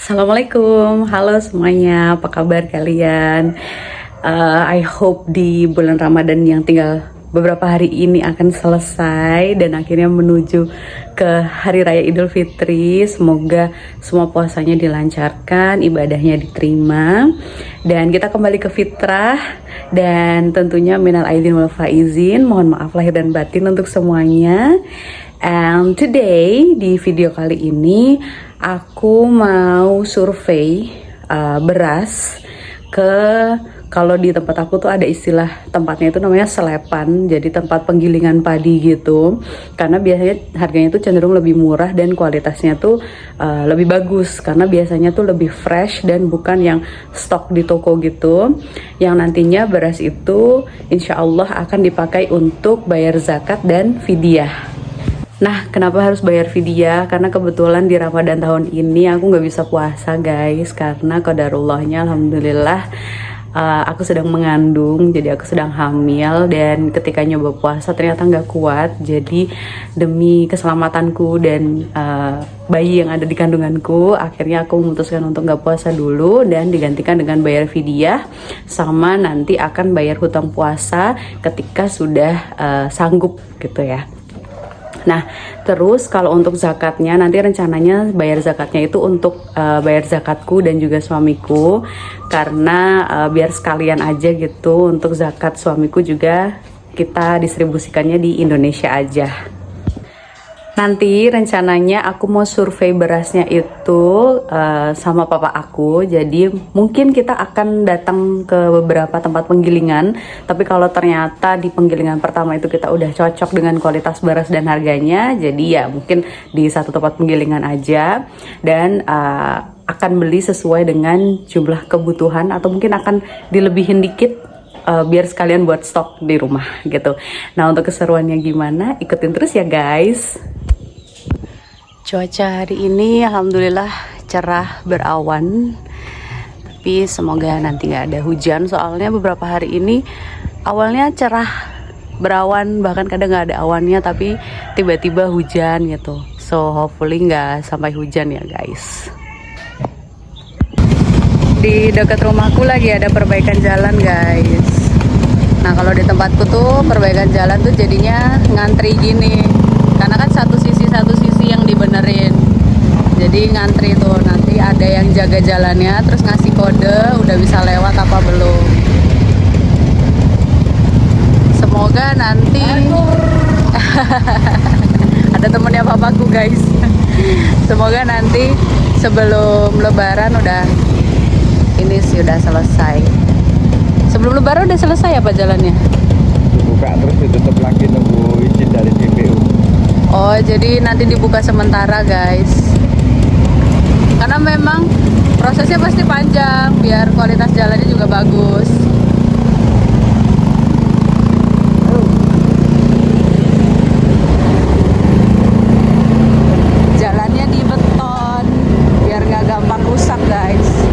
Assalamualaikum, halo semuanya, apa kabar kalian? I hope di bulan Ramadan yang tinggal beberapa hari ini akan selesai dan akhirnya menuju ke Hari Raya Idul Fitri. Semoga semua puasanya dilancarkan, ibadahnya diterima, dan kita kembali ke fitrah. Dan tentunya minal aidin wal faizin, mohon maaf lahir dan batin untuk semuanya. And today di video kali ini aku mau survei beras ke, kalau di tempat aku tuh ada istilah tempatnya itu namanya selepan, jadi tempat penggilingan padi gitu. Karena biasanya harganya tuh cenderung lebih murah dan kualitasnya tuh lebih bagus karena biasanya tuh lebih fresh dan bukan yang stok di toko gitu. Yang nantinya beras itu insya Allah akan dipakai untuk bayar zakat dan fidyah. Nah, kenapa harus bayar fidyah? Karena kebetulan di Ramadan tahun ini aku nggak bisa puasa guys, karena qadarullahnya alhamdulillah aku sedang mengandung, jadi aku sedang hamil, dan ketika nyoba puasa ternyata nggak kuat. Jadi demi keselamatanku dan bayi yang ada di kandunganku, akhirnya aku memutuskan untuk nggak puasa dulu dan digantikan dengan bayar fidyah, sama nanti akan bayar hutang puasa ketika sudah sanggup gitu ya. Nah, terus kalau untuk zakatnya nanti rencananya bayar zakatnya itu untuk bayar zakatku dan juga suamiku, karena biar sekalian aja gitu, untuk zakat suamiku juga kita distribusikannya di Indonesia aja. Nanti rencananya aku mau survei berasnya itu sama papa aku. Jadi mungkin kita akan datang ke beberapa tempat penggilingan. Tapi kalau ternyata di penggilingan pertama itu kita udah cocok dengan kualitas beras dan harganya, jadi ya mungkin di satu tempat penggilingan aja. Dan akan beli sesuai dengan jumlah kebutuhan, atau mungkin akan dilebihin dikit biar sekalian buat stok di rumah gitu. Nah, untuk keseruannya gimana? Ikutin terus ya guys. Cuaca hari ini alhamdulillah cerah berawan, tapi semoga nanti nggak ada hujan, soalnya beberapa hari ini awalnya cerah berawan, bahkan kadang nggak ada awannya tapi tiba-tiba hujan gitu. So hopefully nggak sampai hujan ya guys. Di dekat rumahku lagi ada perbaikan jalan guys. Nah, kalau di tempatku tuh perbaikan jalan tuh jadinya ngantri gini, karena kan satu sisi yang dibenerin, jadi ngantri tuh, nanti ada yang jaga jalannya terus ngasih kode udah bisa lewat apa belum. Semoga nanti ada temennya papaku guys. Semoga nanti sebelum lebaran udah ini sih, udah selesai. Sebelum lebaran udah selesai apa jalannya? Dibuka terus ditutup lagi, nunggu izin dari TPU. Oh, jadi nanti dibuka sementara guys, karena memang prosesnya pasti panjang biar kualitas jalannya juga bagus. Jalannya di beton biar nggak gampang rusak guys.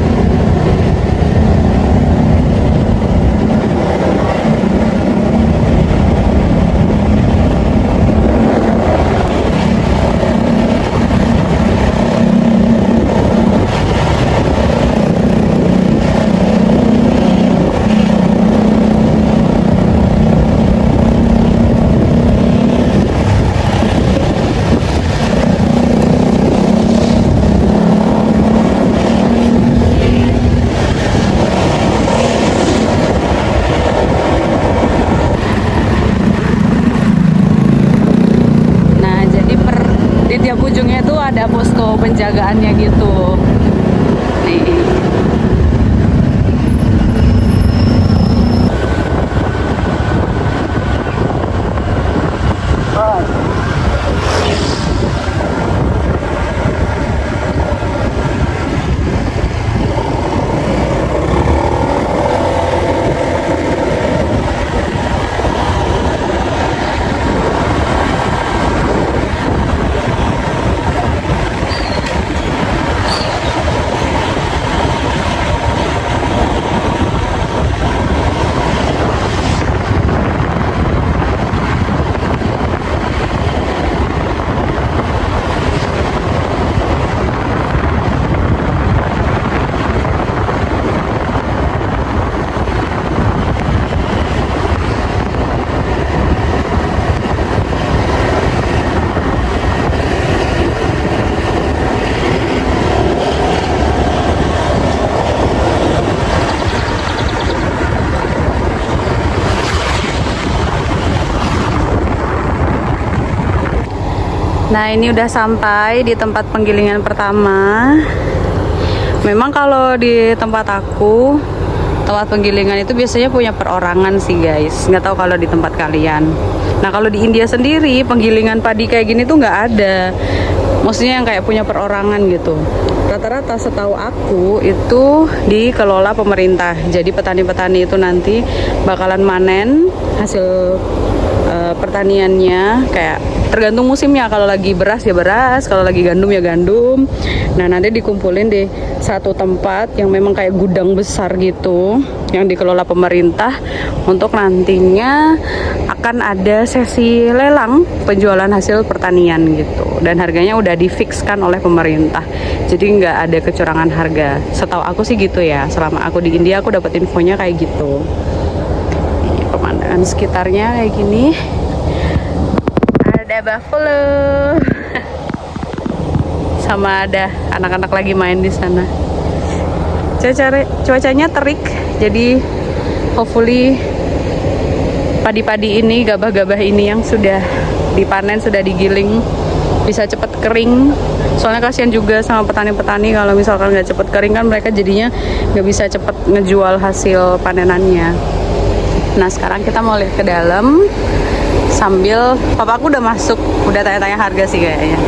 Tiap ujungnya tuh ada posko penjagaannya gitu. Nih. Nah, ini udah sampai di tempat penggilingan pertama. Memang kalau di tempat aku, tempat penggilingan itu biasanya punya perorangan sih guys. Nggak tahu kalau di tempat kalian. Nah, kalau di India sendiri penggilingan padi kayak gini tuh nggak ada. Maksudnya yang kayak punya perorangan gitu. Rata-rata setahu aku itu dikelola pemerintah. Jadi petani-petani itu nanti bakalan manen hasil pertaniannya, kayak tergantung musimnya. Kalau lagi beras ya beras, kalau lagi gandum ya gandum. Nah, nanti dikumpulin di satu tempat yang memang kayak gudang besar gitu yang dikelola pemerintah, untuk nantinya akan ada sesi lelang penjualan hasil pertanian gitu, dan harganya udah difikskan oleh pemerintah, jadi nggak ada kecurangan harga. Setahu aku sih gitu ya, selama aku di India aku dapat infonya kayak gitu. Pemandangan sekitarnya kayak gini, ada buffalo sama ada anak-anak lagi main di sana. Cuacanya terik, jadi hopefully padi-padi ini, gabah-gabah ini yang sudah dipanen, sudah digiling, bisa cepat kering. Soalnya kasihan juga sama petani-petani kalau misalkan nggak cepat kering kan mereka jadinya nggak bisa cepat ngejual hasil panenannya. Nah, sekarang kita mau lihat ke dalam sambil papaku udah masuk, udah tanya-tanya harga sih kayaknya.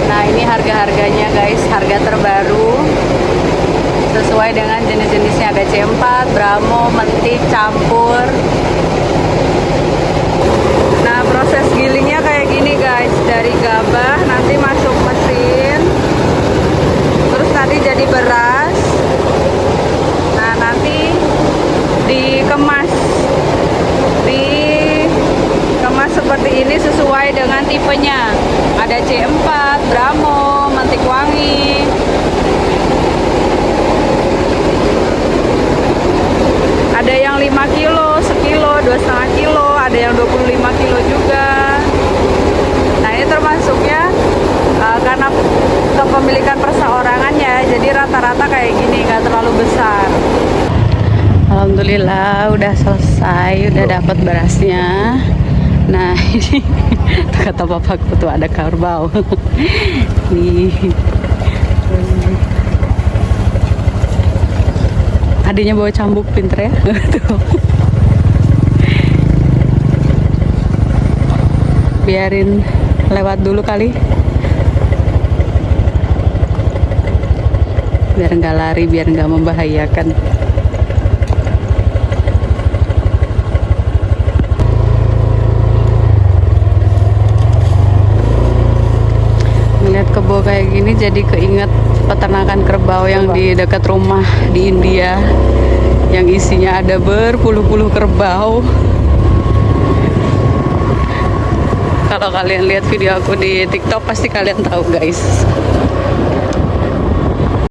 Nah, ini harga-harganya guys, harga terbaru sesuai dengan jenis-jenisnya. Ada C4, Brahmo, Mentik, Campur. Nah, proses gilingnya kayak gini guys, dari gabah nanti masuk mesin, terus nanti jadi beras. Nah, nanti dikemas seperti ini sesuai dengan tipenya. Ada C4, Brahmo, Mentik Wangi. Ada yang 5 kilo, sekilo, 2,5 kilo, ada yang 25 kilo juga. Nah, ini termasuknya karena kepemilikan perseorangannya, jadi rata-rata kayak gini, nggak terlalu besar. Alhamdulillah udah selesai, udah dapat berasnya. Nah, ini kata papaku tuh ada kerbau. Nih. Adiknya bawa cambuk, pinter ya. Tuh. Biarin lewat dulu kali. Biar nggak lari, biar nggak membahayakan. Melihat kebo kayak gini jadi keinget peternakan kerbau yang di dekat rumah di India, yang isinya ada berpuluh-puluh kerbau. Kalau kalian lihat video aku di TikTok pasti kalian tahu guys.